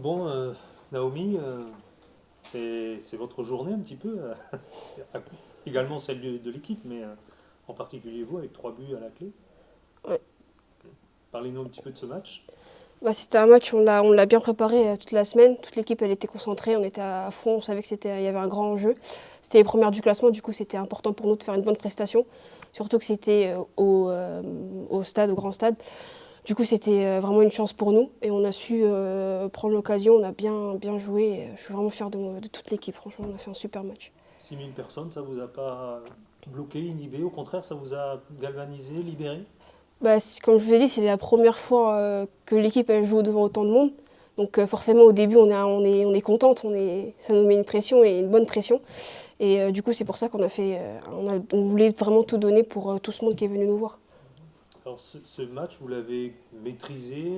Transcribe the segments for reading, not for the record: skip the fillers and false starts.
Bon, Naomi, c'est votre journée un petit peu, également celle de l'équipe, mais en particulier vous, avec 3 buts à la clé. Ouais. Parlez-nous un petit peu de ce match. Bah, c'était un match, on l'a bien préparé toute la semaine. Toute l'équipe elle était concentrée, on était à fond, on savait il y avait un grand enjeu. C'était les premières du classement, du coup c'était important pour nous de faire une bonne prestation. Surtout que c'était au stade, au grand stade. Du coup c'était vraiment une chance pour nous et on a su prendre l'occasion, on a bien joué. Et je suis vraiment fière de toute l'équipe, franchement on a fait un super match. 6000 personnes, ça vous a pas bloqué, inhibé, au contraire, ça vous a galvanisé, libéré? Bah, comme je vous ai dit, c'est la première fois que l'équipe elle joue devant autant de monde. Donc forcément au début on est contente, ça nous met une pression et une bonne pression. Et du coup c'est pour ça qu'on a fait, on voulait vraiment tout donner pour tout ce monde qui est venu nous voir. Alors ce match, vous l'avez maîtrisé,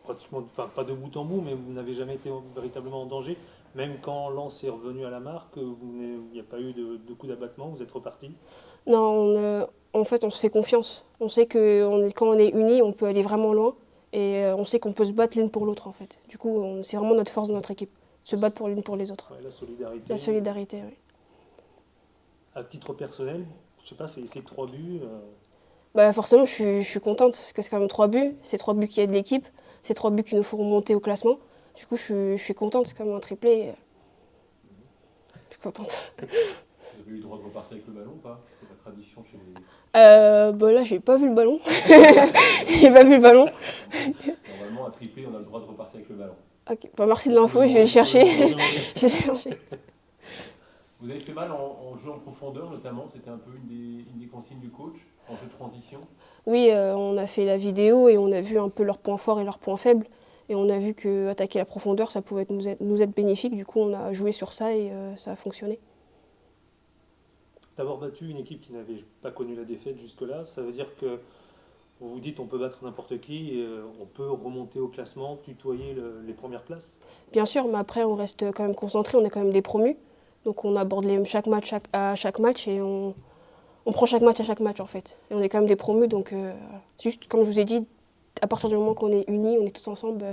pratiquement, enfin pas de bout en bout, mais vous n'avez jamais été véritablement en danger. Même quand Lens est revenu à la marque, il n'y a pas eu de coup d'abattement, vous êtes reparti. Non, en fait on se fait confiance. On sait que quand on est unis on peut aller vraiment loin. Et on sait qu'on peut se battre l'une pour l'autre en fait. Du coup c'est vraiment notre force de notre équipe, se battre pour l'une pour les autres. Ouais, la solidarité. La solidarité, oui. À titre personnel, je sais pas, ces 3 buts, Bah forcément, je suis contente parce que c'est quand même 3 buts. C'est 3 buts qui aident l'équipe. C'est 3 buts qui nous feront monter au classement. Du coup, je suis contente. C'est quand même un triplé. Je suis contente. Vous avez eu le droit de repartir avec le ballon ou pas? C'est la tradition chez les. Bah là, j'ai pas vu le ballon. J'ai pas vu le ballon. Normalement, à tripler, on a le droit de repartir avec le ballon. Ok. Bah, merci de l'info. Je vais le chercher. Je vais le chercher. Vous avez fait mal en jeu en profondeur, notamment. C'était un peu une des consignes du coach en jeu de transition. Oui, on a fait la vidéo et on a vu un peu leurs points forts et leurs points faibles. Et on a vu que attaquer la profondeur, ça pouvait nous être bénéfique. Du coup, on a joué sur ça et ça a fonctionné. d'avoir battu une équipe qui n'avait pas connu la défaite jusque-là, ça veut dire que vous vous dites on peut battre n'importe qui, et, on peut remonter au classement, tutoyer les premières places. Bien sûr, mais après, on reste quand même concentré. On est quand même des promus. Donc on aborde chaque match à chaque match et on prend chaque match à chaque match en fait. Et on est quand même des promus, donc juste comme je vous ai dit, à partir du moment qu'on est unis, on est tous ensemble,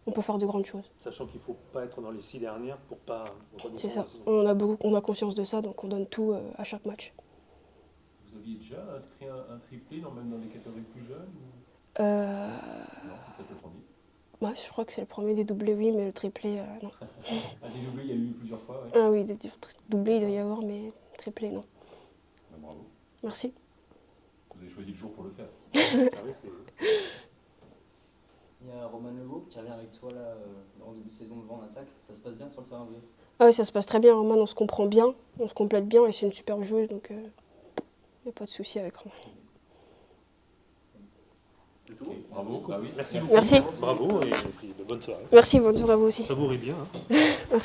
on peut faire de grandes choses. Sachant qu'il ne faut pas être dans les 6 dernières pour pas C'est redescendre ça. la saison. On a conscience de ça, donc on donne tout à chaque match. Vous aviez déjà inscrit un triplé, même dans des catégories plus jeunes Euh, Non, c'est peut-être le premier. ouais, je crois que c'est le premier des doublés, oui, mais le triplé, non. Un dédoublé, il y a eu plusieurs fois, ouais. Ah oui, des doublés, il doit y avoir, mais triplé, non. Bravo. Merci. Vous avez choisi le jour pour le faire. Ah oui, Il y a Roman Legault qui revient avec toi là, en début de saison devant en attaque. Ça se passe bien sur le terrain de jeu? Ah oui, ça se passe très bien, Roman, on se comprend bien, on se complète bien et c'est une superbe joueuse, donc il n'y a pas de souci avec Roman. C'est tout. Bravo. Bah oui. Merci beaucoup. Merci. Bravo et puis de bonne soirée. Merci, bonne soirée à vous aussi. Savourez bien. Hein.